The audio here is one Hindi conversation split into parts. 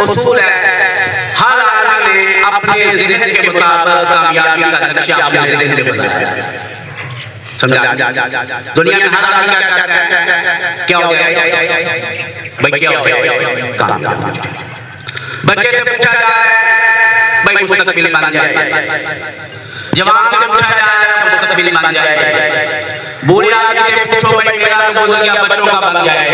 उसूल है, हर आदमी ने अपने ज़हन के मुताबिक कामयाबी का लक्ष्य अपने ज़हन में बनाया। समझा? दुनिया में हर आदमी क्या कहता है? क्या हो गया भाई, क्या हो गया? कामयाब। बच्चे से पूछा जा रहा है भाई मुस्तकबिल बन जाए, जवान से पूछा जा रहा है मुस्तकबिल बन जाए, बूढ़े आदमी से पूछो भाई मेरा तो बोल गया बच्चों का बन जाए।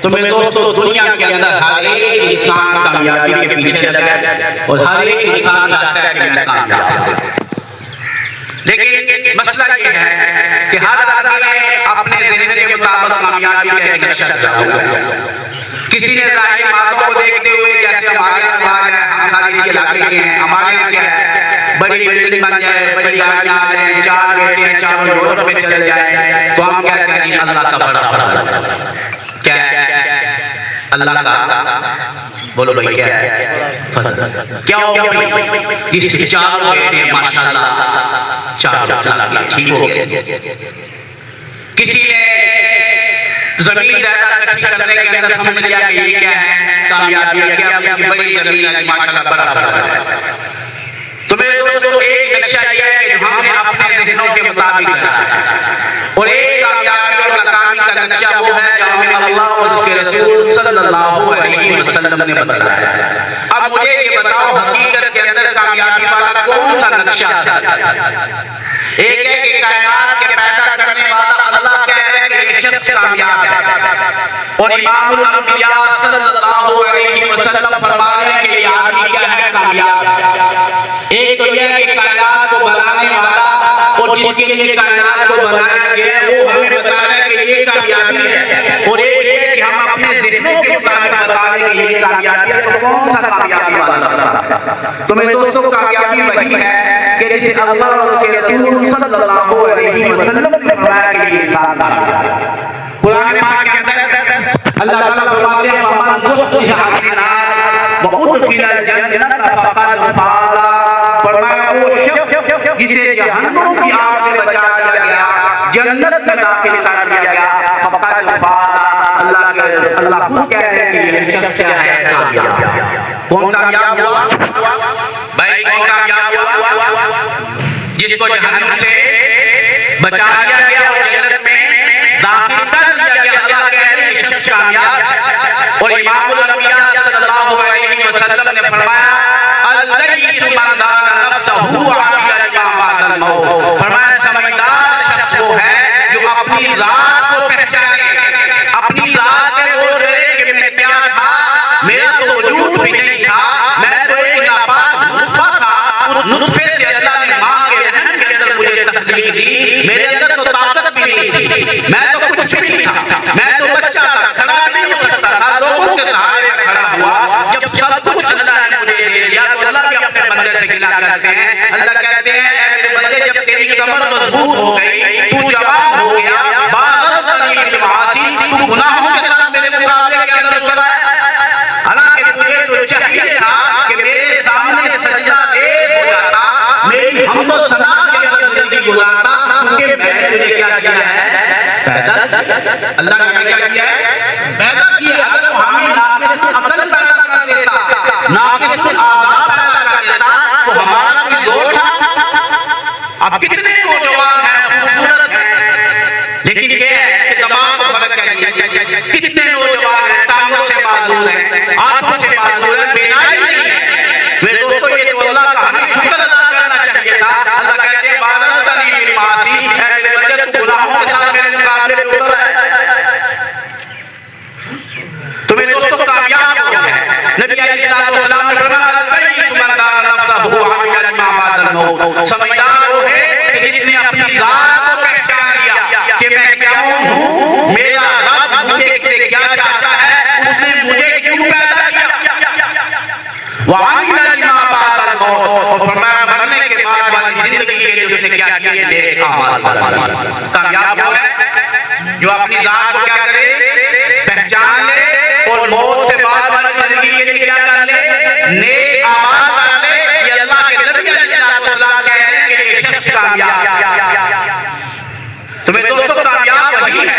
तो मेरे दोस्तों, दुनिया के अंदर हर एक इंसान कामयाबी के पीछे लगा है और हर एक इंसान चाहता है कि मैं कामयाब हूं। लेकिन मसला ये है कि हर आदमी ने अपने ज़हन के मुताबिक कामयाबी का एक नक्शा रखा हुआ है। किसी ने ज़ाहिरी बातों को देखते हुए, जैसे हमारे यहाँ है, हम सारे इसी इलाके के हैं, हमारे यहाँ क्या है, बड़ी बिल्डिंग बन जाए, बड़ी गाड़ियाँ आ जाए, 4 बेटे हैं, चारों यूरोप में चल जाए, तो हम क्या कहते हैं अल्लाह का बड़ा फजल है। क्या है? अल्लाह का, बोलो भाई क्या है? फजल। क्या हो गया भाई? इसके 4 बेटे माशाल्लाह, 4 ठीक हो गए। किसी ने जमीन ज्यादा इकट्ठी करने के अंदर समझ लिया कि ये क्या है कामयाबी है, क्या इसकी बड़ी जमीन है माशाल्लाह बड़ा फजल है। तो मेरे दोस्तों, एक नक्शा ये है कि हमने अपने ज़हनों के मुताबिक बनाया है और एक कामयाबी और नाकामी का नक्शा वो है जो हमें अल्लाह और उसके रसूल सल्लल्लाहु अलैहि वसल्लम ने बताया है। अब मुझे ये बताओ, हकीकत के अंदर कामयाबी वाला कौन सा नक्शा है? एक है कि कायनात के पैदा करने वाला अल्लाह कहता है कि ये शख्स कामयाब है और इमामुल अंबिया सल्लल्लाहु अलैहि वसल्लम फरमाते हैं कि ये आदमी क्या है? कामयाब है। एक तो यह है कि कायनात को बनाने वाला और जिसके लिए कायनात को बनाया गया है वो हमें बता रहा है कि ये कामयाबी है, और एक ये कि हम अपने ज़हनों के मुताबिक बता रहे हैं कि ये कामयाबी है। तो कौन सा कामयाबी वाला रास्ता है? तो मेरे दोस्तों, कामयाबी वही है कि जिसे अल्लाह और उसके रसूल सल्लल्लाहु अलैहि वसल्लम ने फरमाया कि ये इंसान कामयाब है। कुरान पाक के अंदर अल्लाह ताला फरमाते हैं फमन ज़ुहज़िहा अनिन नार व उदखिलल जन्नत फक़द फ़ाज़। फरमाया वो शख्स जिसे जहन्नुम की आग से बचाया गया, जन्नत में दाखिल कर दिया गया, फक़द फ़ाज़। अल्लाह खुद कहते हैं कि ये शख्स क्या है? कामयाब। कौन कामयाब हुआ भाई? कौन कामयाब हुआ? जिसको जहन्नुम से बचाया गया और जन्नत में दाखिल कर दिया गया, अल्लाह कह रहे हैं ये शख्स कामयाब। और इमामुल अंबिया सल्लल्लाहु अलैहि वसल्लम ने फरमाया अल-लय्यिसु मन दाना नफ्सहु व अमिला लिमा बअदल मौत। फरमाया समझदार शख्स वो है जो अपनी जात को पहचाने, अपनी जात पे गौर करे कि मैं क्या था, मेरा तो वजूद भी नहीं था, मैं तो एक नापाक नुतफा था, उस नुतफे से अल्लाह ने मां के रहम के अंदर मुझे तख्लीक दी, मेरे अंदर तो ताकत भी नहीं थी, मैं तो कुछ भी नहीं था, मैं तो बच्चा था, खड़ा नहीं हो सकता था, लोगों के सहारे खड़ा हुआ। जब सब कुछ अल्लाह ने मुझे दे दिया तो अल्लाह भी अपने बंदे से गिला करते हैं। अल्लाह कहते हैं ऐ मेरे बंदे, जब तेरी कमर मजबूत हो गई, तू जवान हो गया, बाज़तनी बिल मासी, तू गुनाहों के साथ मेरे मुकाबले के अंदर उतरा है। हालांकि मुझे तो चाहिए था कि मेरे सामने सजदा दे हो जाता, मेरी हमद व सना के अंदर जिंदगी गुजारता, क्योंकि मैंने तुझे क्या किया है? पैदा। अल्लाह ने क्या किया है? पैदा किया। अगर वो हमें नाक़िस अक़ल पैदा कर देता, नाक़िस आज़ा पैदा कर देता तो हमारा भी जोर था। अब कितने नौजवान हैं, खूबसूरत हैं, लेकिन ये है कि दिमाग को फर्क करिए। कितने नौजवान हैं, टांगों से माजूर हैं, आंखों से माजूर हैं, बेनाई नहीं है। मेरे दोस्तों, ये तो अल्लाह का हमें शुक्र अदा करना चाहिए था। अल्लाह कहते हैं बाज़तनी बिल मासी, ऐ मेरे बंदे तू गुनाहों के साथ मेरे मुकाबले में उतर है। तो मेरे दोस्तों, कामयाब हो गए। नबी अलैहिस्सलाम ने फरमाया अल-लय्यिसु मन दाना नफ्सहु व अमिला लिमा बअदल मौत। समझदार वो है कि जिसने अपनी जात को पहचान लिया कि मैं क्या हूं, मेरा रब मुझे से क्या चाहता है, उसने मुझे क्यों पैदा किया। व अमिला लिमा बअदल मौत, और फरमाया मरने के बाद वाली जिंदगी के लिए उसने क्या किया? नेक अमाल। कामयाब हो गए जो अपनी जात को क्या करे? पहचान ले और मौत से बाद वाली जिंदगी के लिए क्या कर ले? नेक अमाल कर ले। ये अल्लाह के नबी अलैहिस्सलाम कह रहे हैं कि ये शख्स कामयाब। तो मेरे दोस्तों, कामयाब वही है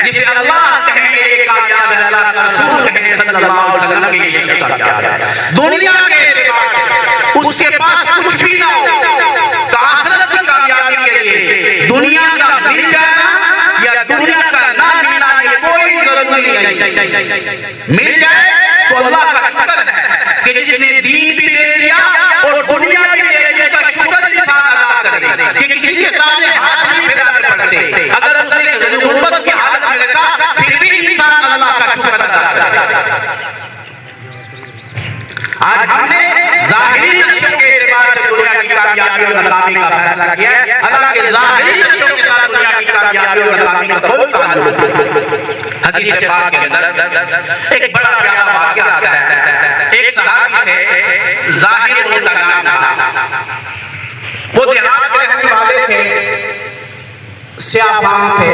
जिसे अल्लाह कहेंगे ये कामयाब है, अल्लाह का रसूल कहेंगे सल्लल्लाहु अलैहि वसल्लम के लिए किस्सा क्या है। दुनिया के एतबार से उसके पास कुछ भी ना हो तो आखिरत की कामयाबी के लिए दुनिया का मिल जाना या दुनिया का ना मिलना ये कोई जरूरी नहीं। मिल जाए तो अल्लाह का शुक्र है कि जिसने दीन भी दे दिया और दुनिया भी दे दी, इसका शुक्र इंसान अदा करे कि किसी के सामने हाथ नहीं फैलाने पड़ते। अगर उसने गुर्बत की हालत में रखा फिर भी इंसान अल्लाह का शुक्र अदा करे। आज हमने ज़ाहिरी लक्ष्यों के एतबार से दुनिया की कामयाबी और नाकामी का फैसला किया है। हालांकि ज़ाहिरी लक्ष्यों के साथ दुनिया की कामयाबी और नाकामी का कोई ताल्लुक नहीं। हदीस पाक के अंदर एक बड़ा प्यारा वाक़या आता है। एक सहाबी थे, ज़ाहिर उनका नाम था। वो देहात में रहने वाले थे, स्याफां थे,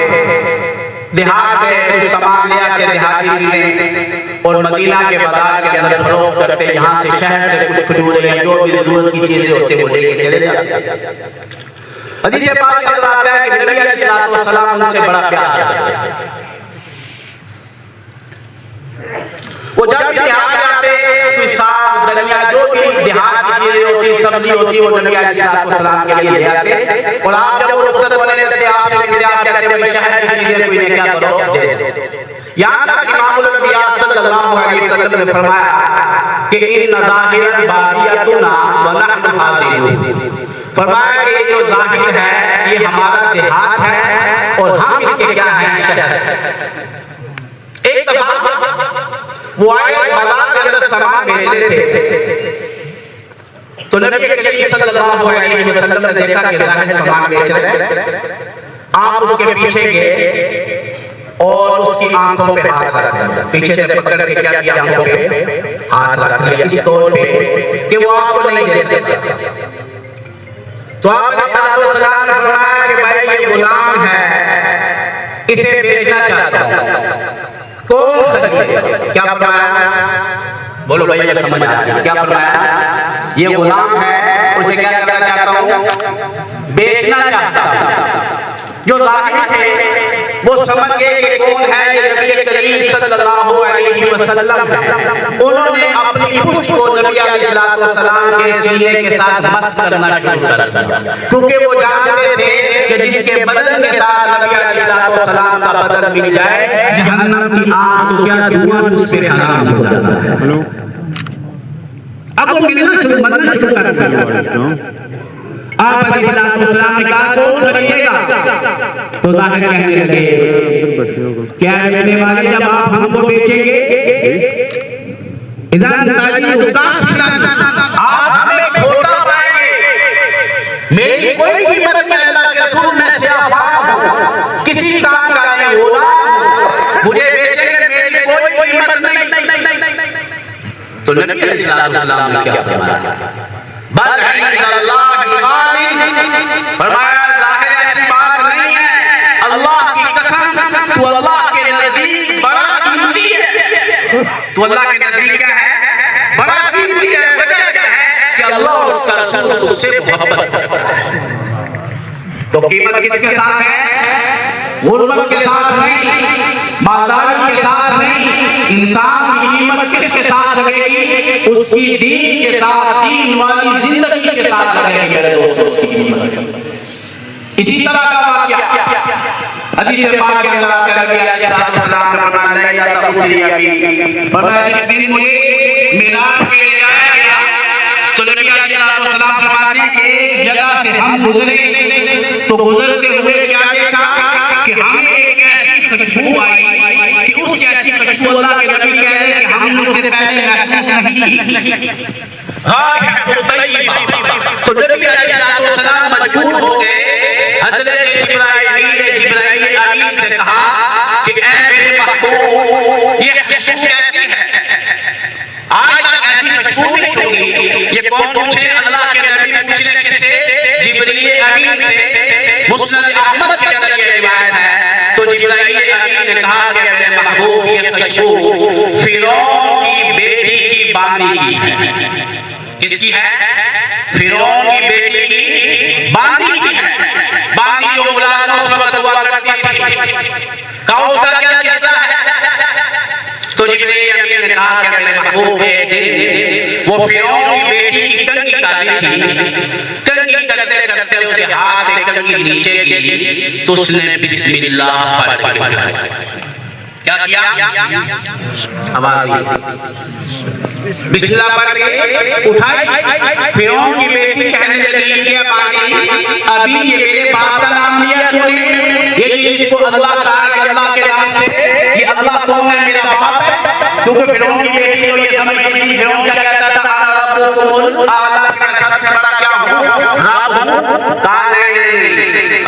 देहात से कुछ सामान ले आके देहाती चीजें और मदीना के बाजार के अंदर फरोख्त करते, यहाँ से शहर से कुछ खजूरें या जो भी जरूरत की चीजें होती वो लेके चले जाते। हदीस पाक के अंदर आता है कि नबी अलैहि सलाम उनसे बड़ा प्यार करते थे। वो जब भी देहात से आते कोई साग दलिया जो भी देहात की चीजें होती सब्जी होती वो नबी अलैहिस्सलाम के लिए ले आते। और आप जब वो रुखसत होने लगते आपसे मिलते आप कहते भाई शहर की चीजें कोई क्या करो दे। यहाँ तक इमामुल अंबिया सल्लल्लाहु अलैहि वसल्लम ने फरमाया कि इन ज़ाहिरन बादियतुना व नहनु हाजिरून। फरमाया कि ये जो ज़ाहिर है ये हमारा देहात है और हम इसके क्या हैं शहर। एक दफा वो आए बाजार के अंदर सामान बेच रहे थे तो नबी करीम सल्लल्लाहु अलैहि वसल्लम ने देखा कि ज़ाहिर सामान बेच रहे हैं। आप उसके पीछे गए और उसकी आंखों पे हाथ रख दिया, पीछे से पकड़ के क्या किया आंखों पे हाथ रख लिया इस तौर पे कि वो आपको नहीं दे सकता। तो आपने सल्लल्लाहु अलैहि वसल्लम ने फरमाया कि भाई ये गुलाम है, इसे बेचना चाहता हूं, कौन खरीदेगा? क्या फरमाया? बोलो भैया समझ आ गया क्या फरमाया? ये गुलाम है, उसे क्या करना चाहता हूं? बेचना चाहता हूं। जो ज़ाहिर थे वो समझ गए कि कौन है ये नबी करीम सल्लल्लाहु अलैहि वसल्लम है। उन्होंने अपनी पुष्ट को नबी अलैहिस्सलाम के सीने के साथ मस करना शुरू कर दिया, क्योंकि वो जानते थे कि जिसके बदन के साथ नबी अलैहिस्सलाम का बदन मिल जाए जहन्नम की आग तो क्या धुआं उस पे हराम हो जाता है। अब वो मिलना शुरू कर दिया। आप अलैहिस्सलाम ने कहा कौन खरीदेगा? तो ज़ाहिर कहने लगे क्या कहने वाले जब आप हमको बेचेंगे आप हमें खोटा पाएंगे। मेरी कोई कीमत नहीं, अल्लाह के रसूल मैं स्याफां हूं, किसी काम का नहीं होला, मुझे बेचेंगे मेरी कोई कीमत नहीं। तो नबी अलैहिस्सलाम ने क्या फरमाया? बल इंदल्लाहि गालिब, फरमाया ज़ाहिर ऐसी बात नहीं है, अल्लाह की कसम तू अल्लाह के नजदीक बड़ा कीमती है। तू अल्लाह के नजदीक क्या है? बड़ा कीमती है। वजह क्या है कि अल्लाह और उसका रसूल तुझसे मोहब्बत करता है। तो कीमत किसके साथ है? गुर्बत के साथ नहीं, मालदारी के साथ नहीं। इंसान की कीमत किसके साथ लगेगी? उसकी दीन के साथ, दीन वाली जिंदगी के साथ लगेगी मेरे दोस्तों उसकी कीमत। इसी तरह का वाक़या हदीस पाक के अंदर आता है कि सल्लल्लाहु अलैहि वसल्लम फरमाया जिस दिन मुझे मिलाद के लिए आया गया तो नबी अलैहि सलाम फरमाते कि एक जगह से हम गुजरे तो गुजरते हुए क्या देखा कि हमें एक ऐसी खुशबू आई कि उस ऐसी खुशबू अल्लाह के नबी कह रहे कि हमने उससे पहले महसूस नहीं की। तो नबी अलैहिस्सलाम मजबूर हो गए। हज़रत जिब्राइल अमीन से कहा कि ऐ मेरे महबूब ये खुशबू कैसी है? आज तक ऐसी खुशबू नहीं सुनी। ये कौन पूछे? अल्लाह के नबी पूछने किससे? जिब्राइल अमीन से। मुस्नद अहमद के अंदर ये रिवायत है। तो जिब्राइल अमीन ने कहा कि मेरे महबूब ये खुशबू फिरौन की बेटी की बानी की है। किसकी है? फिरौन की बेटी की बानी की है। बानी जो मुलाजम उस वक्त हुआ करती थी। कौन सा क्या किस्सा है? तो जिब्रील अमीन ने कहा कि मेरे महबूब एक दिन वो फिरौन की बेटी की कंघी काटी थी, कंघी करते करते उसके हाथ से कंघी नीचे गिरी तो उसने बिस्मिल्लाह पढ़ क्या किया? आवाज बिस्मिल्लाह पढ़ के उठाई। फिरौन की बेटी कहने लगी कि अभी ये मेरे बाप का नाम लिया तूने, ये इसको अल्लाह कहा कि अल्लाह के नाम से, ये अल्लाह कौन है? मेरा बाप है। क्योंकि फिरौन की बेटी को ये समझ नहीं थी। फिरौन क्या कहता था? रब्बुकुमुल आला, सबसे बड़ा क्या हूं? रब।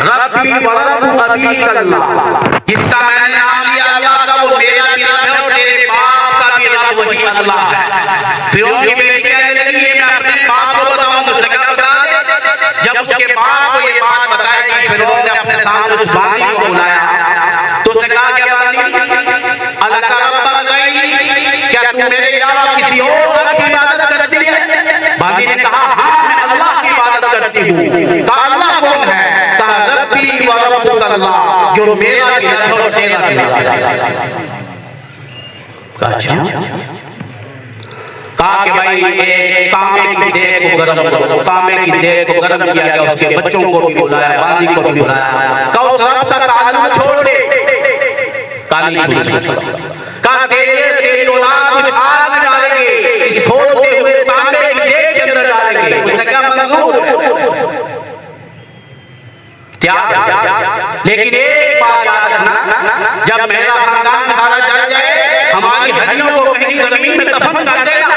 रब्बी व रब्बु अबीकल्लाह, इसका मैंने नाम लिया अल्लाह का, वो मेरा भी रब है और तेरे बाप का भी रब वही अल्लाह है। फिरौन की बेटी कहने लगी ये मैं अपने बाप को बताऊं, मुझे क्या बता दे। जब उसके बाप को ये बात बताई, फिरौन ने अपने सामने उस बांदी को बुलाया तो उसने कहा क्या बांदी, अल्लाह का रब गई, क्या तू मेरे अलावा किसी और रब की इबादत करती है? बांदी ने कहा हां, मैं अल्लाह की इबादत करती हूं। कहा अल्लाह कौन है? कहा रब्बी व रब्बुकल्लाह, जो मेरा भी है और तेरा भी है। कहा कि भाई ये तांबे की देग को गरम करो। तांबे की देग को गरम किया गया, उसके बच्चों को भी बुलाया, बांदी को भी बुलाया। कहा उस रब का ताल्लुक छोड़ दे, कहा तेरी औलाद इस आग में डालेंगे, इस होते हुए तांबे की देग के अंदर डालेंगे। उसने क्या मंजूर? त्याग। लेकिन एक बात याद रखना, जब मेरा खानदान सारा जल जाए, हमारी हड्डियों को कहीं जमीन में दफन कर देना।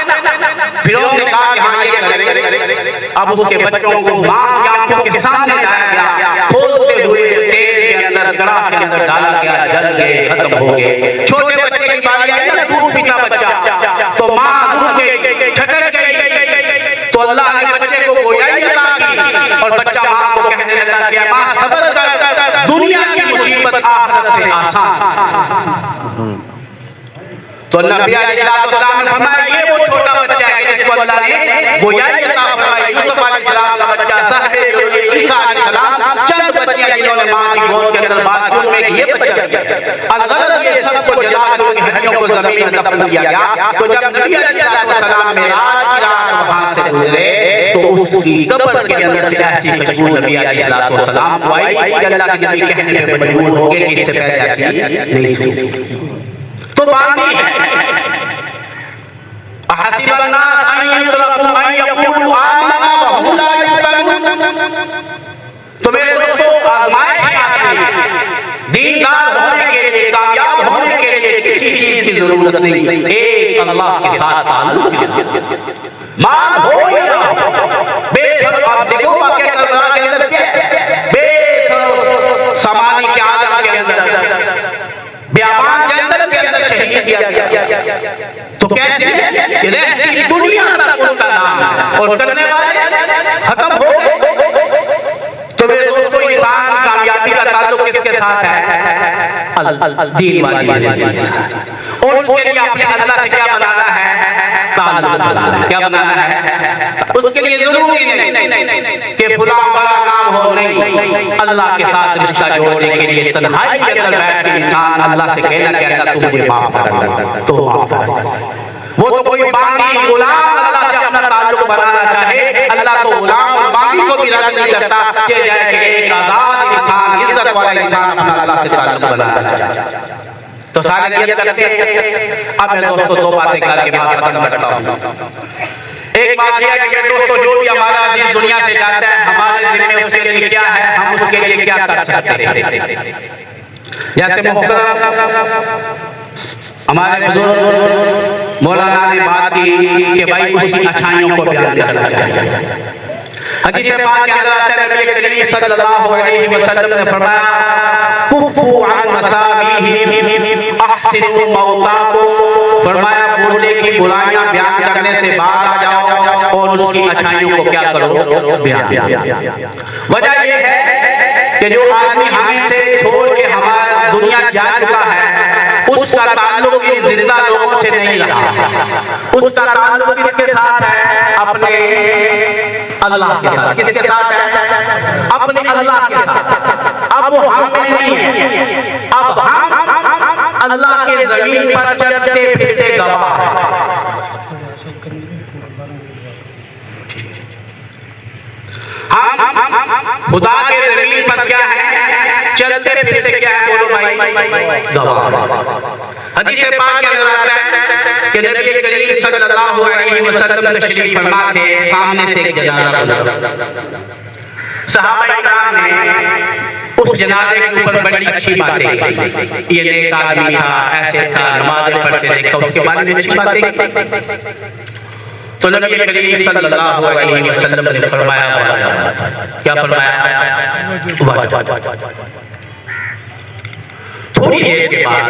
फिरौन ने कहा कि हाँ ये करेंगे। अब उसके बच्चों को मां की आंखों के सामने लाया गया, खोलते हुए तेल के अंदर, कड़ाह के अंदर डाला गया, जल गए, खत्म हो गए। छोटे बच्चे की बारी आई ना, दूध पीता बच्चा, तो मां दूध के ठटक गई, तो अल्लाह ने बच्चे को गोयाई अता की और बच्चा मां को कहने लगा कि मां सब्र कर, दुनिया की मुसीबत आखिरत से आसान। तो नबी अलैहिस्सलाम ने फरमाया ये वो छोटा बच्चा है जिसको अल्लाह ने गोयाई अता फरमाई। यूसुफ अलैहिस्सलाम का बच्चा, सहरे ईसा अलैहिस्सलाम, चंद बच्चे जिन्होंने मां की गोद के अंदर बात की, उनमें ये बच्चा अलगद ये सबको जला के उनकी हड्डियों को जमीन में दफन किया गया। तो जब नबी अलैहिस्सलाम मेराज की रात वहां से गुजरे तो उसकी कब्र के अंदर से ऐसी खुशबू नबी अलैहिस्सलाम को आई कि अल्लाह के नबी कहने पे मजबूर हो गए कि इससे पहले ऐसी नहीं सुनी। तो बांदी है अहसिबना अन युतरकू अन यक़ूलू आमन्ना व हुम ला युफ्तनून। तो मेरे दोस्तों, आज़माइश आती है, दीनदार होने के लिए, कामयाब होने के लिए किसी चीज की जरूरत नहीं, एक अल्लाह के साथ ताल्लुक। मान हो या ना हो, बेशक आप देखो वाक़या करबला के अंदर क्या है, बेशक सामानी के आलम के अंदर, बियाबान जंगल के अंदर शहीद किया गया। तो कैसे कि रहती दुनिया तक उनका नाम है और करने वाले खत्म हो गए। तो मेरे दोस्तों, इंसान की कामयाबी का ताल्लुक किसके साथ है? दीन वाली। और उसके लिए अपने अल्लाह से क्या बनाना है? ताल्लुक। क्या बनाना है? उसके लिए जरूरी नहीं कि फलां बड़ा नाम हो, नहीं, अल्लाह के साथ रिश्ता जोड़ने के लिए तन्हाई के अंदर बैठ के इंसान अल्लाह से कहना कि अल्लाह तू मुझे माफ कर, तो माफ कर। वो तो कोई बागी गुलाम अल्लाह से अपना ताल्लुक बनाना चाहे, अल्लाह तो गुलाम और बागी को भी रद्द नहीं करता कि एक आजाद इंसान, इज्जत वाला इंसान अपना अल्लाह से ताल्लुक बनाना चाहे। तो सारे नियत करते हैं। अब मैं दोस्तों दो बातें करके बात खत्म करता हूं। एक बात यह है कि दोस्तों, जो भी हमारा अजीज दुनिया से जाता है, हमारे जिम्मे उसके लिए क्या है, हम उसके लिए क्या कर सकते हैं। जैसे हमारे बुजुर्ग मौलाना ने बात की कि भाई उसकी अच्छाइयों को बयान करना चाहिए। हदीस पाक के अंदर आता है, नबी करीम सल्लल्लाहु अलैहि वसल्लम ने फरमाया, कुफू अन मसाबिही अहसिनु मौताकुम। फरमाया बोलने की बुराइयां बयान करने से बाहर आ जाओ और उसकी अच्छाइयों को क्या करो, बयान। वजह यह है कि जो आदमी हमें से छोड़ के हमारा दुनिया जा चुका है, उसका ताल्लुक इन जिंदा लोगों से नहीं रहा। उसका ताल्लुक किसके साथ है? अपने अल्लाह के साथ। किसके साथ है? अपने अल्लाह के साथ। अब वो हम नहीं है, अब हम अल्लाह के जमीन पर चलते फिरते गवाह हैं। हम खुदा के जमीन पर क्या है, चलते फिरते क्या है, बोलो भाई, गवाह। हदीस पाक के अंदर आता है कि नबी करीम सल्लल्लाहु अलैहि वसल्लम तशरीफ फरमा थे, सामने से एक जनाजा गुजरा। सहाबा इकराम ने उस जनाजे के ऊपर बड़ी अच्छी बातें की, ये नेक आदमी था, ऐसे था, नमाज़ें पढ़ते थे, उसके बारे में अच्छी बातें। तो नबी करीम सल्लल्लाहु अलैहि वसल्लम ने फरमाया, क्या फरमाया? थोड़ी देर के बाद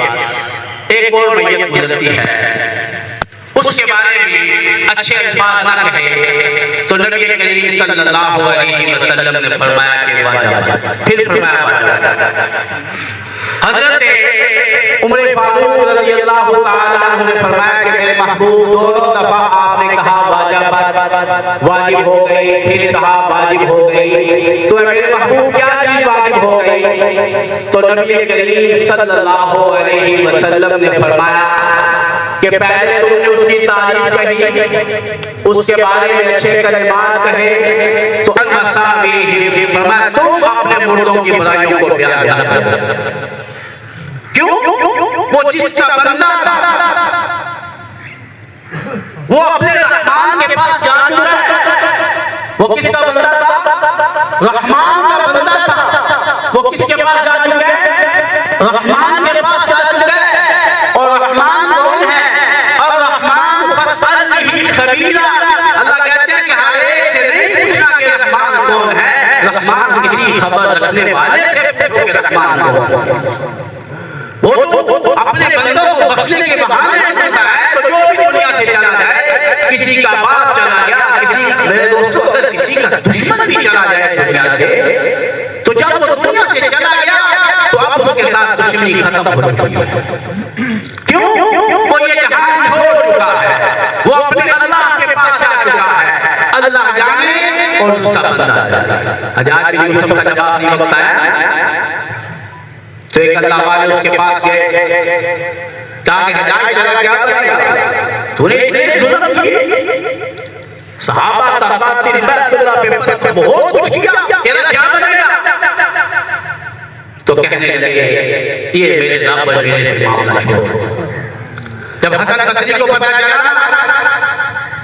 एक और मैयत गुजरती है, उसके बारे में अच्छे अल्फाज ना कहे तो नबी करीम सल्लल्लाहु अलैहि वसल्लम ने फरमाया कि वाह। फिर फरमाया, हज़रत उमर फारूक रज़ियल्लाहु ताला अन्हु ने फरमाया कि मेरे महबूब, दोनों दफा आपने कहा वाजिब हो गई, फिर कहा वाजिब हो गई, तो मेरे महबूब क्या चीज वाजिब हो गई? तो नबी करीम सल्लल्लाहु अलैहि वसल्लम ने फरमाया कि पहले तुमने उसकी तारीफ कही, उसके बारे में अच्छे कलिमात कहे, तो फरमाया तुम अपने मुर्दों की बुराइयों को बयान करो। क्यों? वो जिसका बंदा था वो अपने रहमान के पास जा चुका है। वो किसका बंदा था? रहमान का बंदा था। वो किसके पास जा चुका है? रहमान के पास जा चुका है। और रहमान कौन है? और रहमान फसल नहीं खबीरा। अल्लाह कहते हैं कि हर एक से नहीं पूछना कि रहमान कौन है, रहमान किसी खबर रखने वाले से पूछो कि रहमान कौन है। वो तो अपने बंदों को बख्शने के बहाने होता है। तो जो भी दुनिया से चला जाए, किसी का बाप चला गया, किसी, मेरे दोस्तों, अगर किसी का दुश्मन भी चला जाए दुनिया से, तो जब वो दुनिया से चला गया तो अब उसके साथ दुश्मनी खत्म हो चुकी। क्यों? वो ये जहान छोड़ चुका है, वो अपने अल्लाह के पास जा चुका है। अल्लाह जाने और उसका बंदा जाने। हज़रत यूसुफ का जवाब नहीं बताया तो एक अल्लाह वाले उसके पास गए, कहा कि हज़रत क्या करेगा? तूने इतने जुल्म किए, सहाबा तहबात तेरी बैतुल्लाह पे पत्थर बहुत कुछ किया, तेरा क्या बनेगा? तो कहने लगे ये मेरे रब और मेरे मामला छोड़ो। जब हसन बसरी को पता चला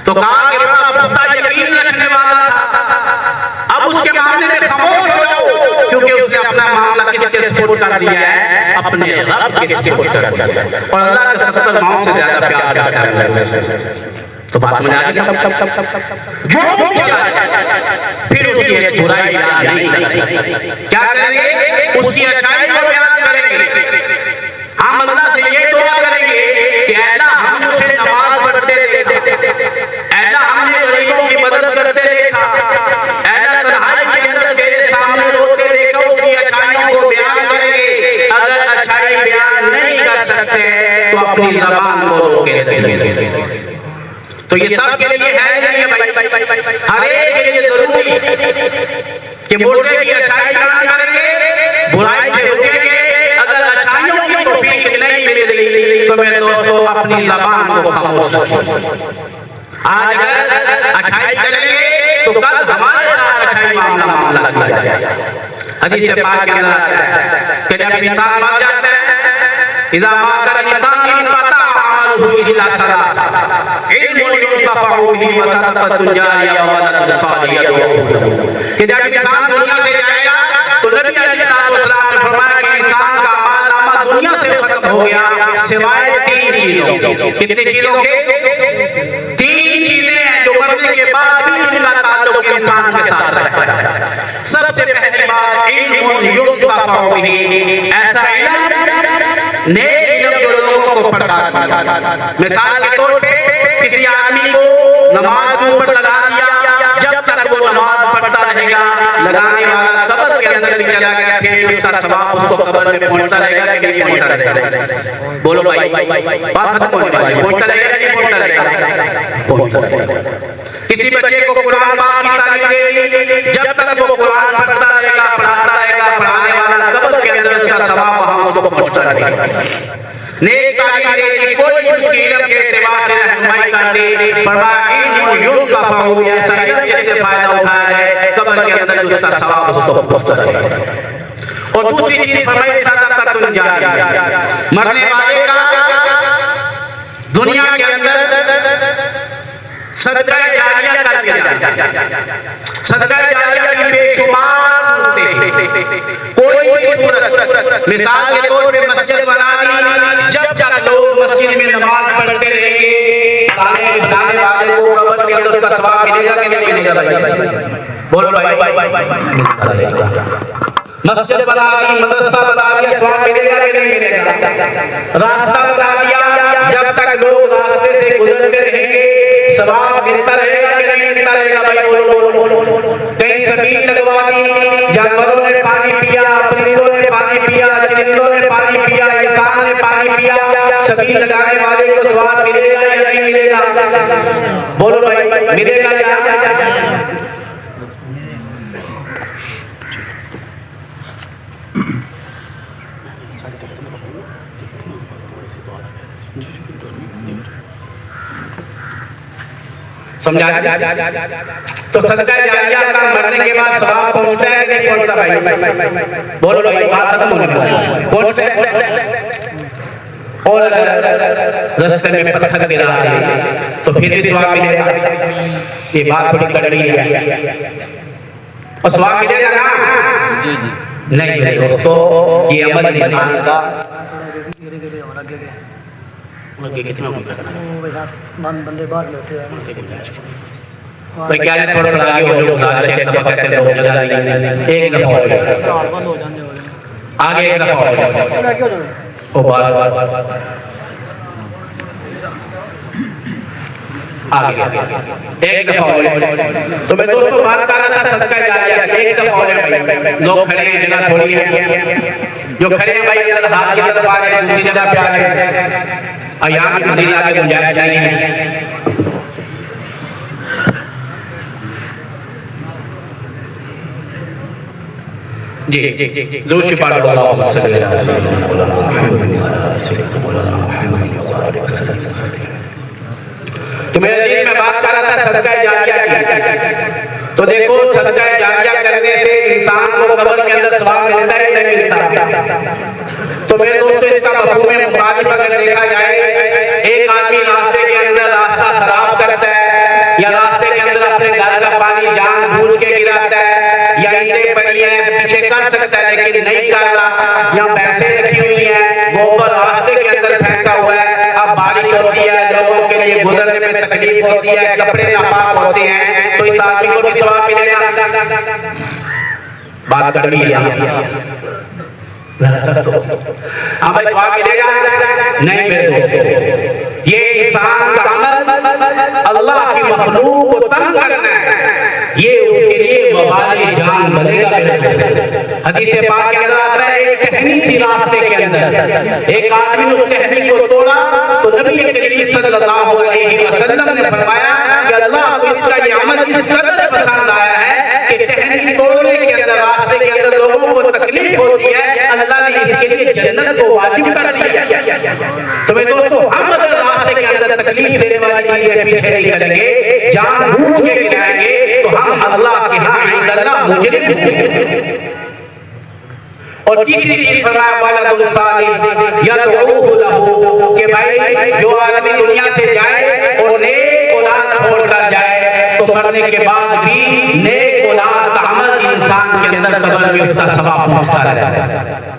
तो कहा कि मेरा पुत्र यकीन रखने वाला था, अब उसके मामले में खामोश हो जाओ, क्योंकि उसने अपना मामला किसके सुपुर्द कर दिया है? अपने रब के सुपुर्द कर दिया है। और अल्लाह के 70 माओं से ज्यादा प्यार करता है। तो बात समझ आ गई? सब जो फिर उसकी एक बुराई बयान नहीं कर सकते। क्या करेंगे? उसकी अच्छाई को बयान करेंगे। हम अल्लाह से ये दुआ करेंगे कि अल्लाह हम उसे नमाज पढ़ते देखा, अल्लाह हमने गरीबों की मदद करते देखा, अल्लाह तन्हाई के अंदर तेरे सामने रोते देखा, उसकी अच्छाइयों को बयान करेंगे। अगर अच्छाई बयान नहीं कर सकते तो अपनी ज़बान को रोके रखेंगे। तो ये सब के लिए है नहीं भाई, हर एक के लिए जरूरी कि मुर्दे की अच्छाई बयान करेंगे, बुराई से रोकेंगे। अगर अच्छाइयों की तौफीक नहीं मिलेगी तो मेरे दोस्तों अपनी ज़बान को खामोश रखें। आज अगर अच्छाई करेंगे तो कल हमारे साथ अच्छाई मामला लग जाएगा। हदीस से पाक के अंदर आता है कि जब इंसान मर जाता है, इज़ा माता इंसान इनक़ता अमलुहु इल्ला सलासा, इल्मुन युंतफ़अु बिही व सदक़तुन जारिया व वलदुन सालिह। कि जब इंसान दुनिया से जाएगा तो नबी अलैहिस्सलाम ने फरमाया कि इंसान का अमालनामा दुनिया से खत्म हो गया सिवाय 3 चीजों। कितनी चीजों के? 3 चीजें हैं जो मरने के बाद भी इनका ताल्लुक इंसान के साथ रहता है। सबसे पहली बात, इल्मुन युंतफ़अु बिही, ऐसा इल्म नेक इल्म जो लोगों को पढ़ाता है। मिसाल के तौर पे किसी आदमी को नमाज के ऊपर लगा दिया, जब तक वो नमाज पढ़ता रहेगा, लगाने वाला कब्र के अंदर भी चला गया, फिर उसका सवाब उसको कब्र में पहुंचता रहेगा कि नहीं पहुंचता रहेगा? बोलो भाई, बात खत्म होने वाली है। पहुंचता रहेगा कि नहीं पहुंचता रहेगा? पहुंचता रहेगा। किसी बच्चे को कुरान पाक की तालीम दे, जब तक वो कुरान पढ़ता रहेगा, पढ़ाता रहेगा, पढ़ाने वाला कब्र के अंदर उसका सवाब वहां उसको पहुंचता रहेगा। नेक तालीम दे, कोई उसकी इल्म के करते फरमाया इल्म युनफ़अ ऐसा इल्म जिससे फायदा उठाया जाए कब्र के अंदर उसका सवाब उसको पहुंचता रहे। और दूसरी चीज फरमाई सदक़तुन जारिया, मरने वाले का दुनिया के अंदर सदका जारिया कर दिया जाए। सदका जारिया की बेशुमार कोई भी सूरत, मिसाल के तौर पे मस्जिद बना दी, जब तक लोग मस्जिद में नमाज पढ़ते रहेंगे बनाने वाले को कब्र के अंदर उसका सवाब मिलेगा कि नहीं मिलेगा भाई? बोलो भाई। मस्जिद बना दी, मदरसा बना दिया, सवाब मिलेगा कि नहीं मिलेगा? रास्ता बना दिया, जब तक लोग रास्ते से गुजरते रहेंगे सवाब मिलता रहेगा कि नहीं मिलता रहेगा भाई? बोलो। कहीं सबील लगवा दी, जानवरों ने पानी पिया, परिंदों ने पानी पिया, चरिंदों ने पानी पिया, इंसान ने पानी पिया, सबील लगाने वाले को सवाब मिलेगा या नहीं मिलेगा? बोलो भाई, मिलेगा या? समझा? तो सदका जारिया का मरने के बाद सवाब पहुंचता है नहीं पहुंचता भाई? बोलो भाई, बात खत्म होने वाली। पहुंचता है। और अगर रास्ते में पत्थर गिरा दे तो फिर भी सवाब मिलेगा। ये बात थोड़ी कड़वी है। और सवाब मिलेगा ना? जी जी नहीं मेरे दोस्तों, ये अमल इंसान का कितना बंदे बाहर लेते हैं भाई, क्या है थोड़ा थोड़ा आगे हो जो गुजारिश है, दफा कहते हैं लगा लेंगे एक दफा हो जाए आगे एक दफा हो जाए ओ बार आगे एक दफा हो जाए। तो मैं दोस्तों बात कर रहा था सदका जारिया, एक दफा हो जाए। लोग खड़े हैं, जगह थोड़ी है, जो खड़े हैं भाई अंदर हाथ की तरफ आ रहे हैं, दूसरी जगह पे आ रहे हैं, और यहाँ भी मदीना आगे गुंजाइश नहीं है। जी जरूर शिफा तो मेरे लिए मैं बात कर रहा था सदका जारिया की। तो देखो सदका जारिया करने से इंसान को कब्र के अंदर सवाब मिलता है नहीं मिलता? तो मेरे दोस्तों इसका मफहूम मुखालिफ अगर देखा जाए, एक आदमी रास्ते के अंदर रास्ता खराब करता है या रास्ते के अंदर अपने घर का पानी जानबूझ के गिराता है या ईंटें पड़ी है पीछे कर सकता है लेकिन नहीं कर रहा, या पैसे रखी हुई है, गोबर रास्ते के अंदर फेंका हुआ है, अब बारिश होती है, लोगों के लिए गुजरने में तकलीफ होती है, कपड़े नापाक होते हैं, तो इस आदमी को भी सवाब मिलेगा? बात करनी है हाँ भाई, सवाब मिलेगा नहीं मेरे दोस्तों? ये इंसान का अमल अल्लाह की मखलूक को तंग करना है, ये उसके लिए वबाले जान बनेगा। हदीस पाक के अंदर आता है एक टहनी थी रास्ते के अंदर, एक आदमी ने उस टहनी को तोड़ा तो नबी करीम सल्लल्लाहु अलैहि वसल्लम ने फरमाया कि अल्लाह को इसका ये अमल इस कदर पसंद आया है कि टहनी तोड़ने के अंदर रास्ते के अंदर लोगों को तकलीफ होती है, अल्लाह ने इसके लिए जन्नत को वाजिब कर दिया। तो मेरे दोस्तों हम अगर रास्ते के अंदर तकलीफ देने वाली चीजें पीछे नहीं चलेंगे, जानबूझ के गिराएंगे, तो हम अल्लाह के यहाँ अल्लाह मुजरिम होंगे। और तीसरी चीज फरमाया वलदुल सालिह यदऊहु लहू, कि भाई जो आदमी दुनिया से जाए और नेक औलाद छोड़कर जाए तो मरने के बाद भी नेक औलाद का अमल इंसान के अंदर कब्र में उसका सवाब पहुंचता रहता है।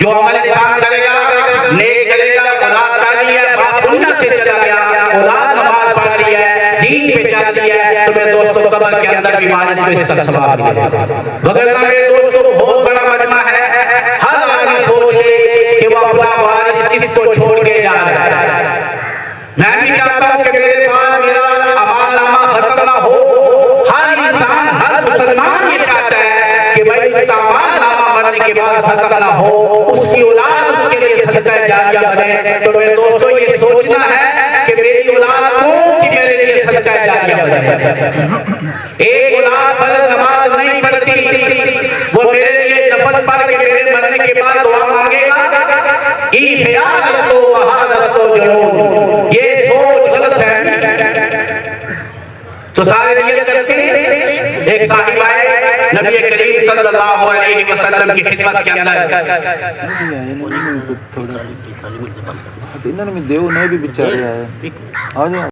जो अमल इंसान करेगा, नेक करेगा, औलाद डाली है, बाप दुनिया से चला गया, औलाद नमाज पढ़ रही है, दीन पे चलती है, तो मेरे दोस्तों कब्र के अंदर भी वालिद को इसका सवाब मिलेगा। वगैरह मेरे दोस्तों बहुत बड़ा मजमा है, हर आदमी सोच ले कि वो अपना वारिस किसको छोड़ के जा रहा है। मैं भी चाहता हूँ कि मेरे पास मेरा अमालनामा खत्म ना हो। हर इंसान, हर मुसलमान ये चाहता है कि भाई उसका अमालनामा मरने के बाद खत्म ना हो, उसकी औलाद उसके लिए सदका जारिया बने। तो मेरे दोस्तों ये सोचना है कि मेरी औलाद कौन सी मेरे लिए सदका जारिया बने। एक औलाद फर्ज नमाज नहीं पढ़ती, वो मेरे लिए नफल पढ़ के मेरे मरने के बाद दुआ मांगेगा, ये ख्याल रखो, वहां रखो जरूर, ये सोच गलत है। तो सारे नियत करके एक साहिब आए नबी करीम सल्लल्लाहु अलैहि वसल्लम की खिदमत के अंदर इन्होंने देव ने भी बेचारे आए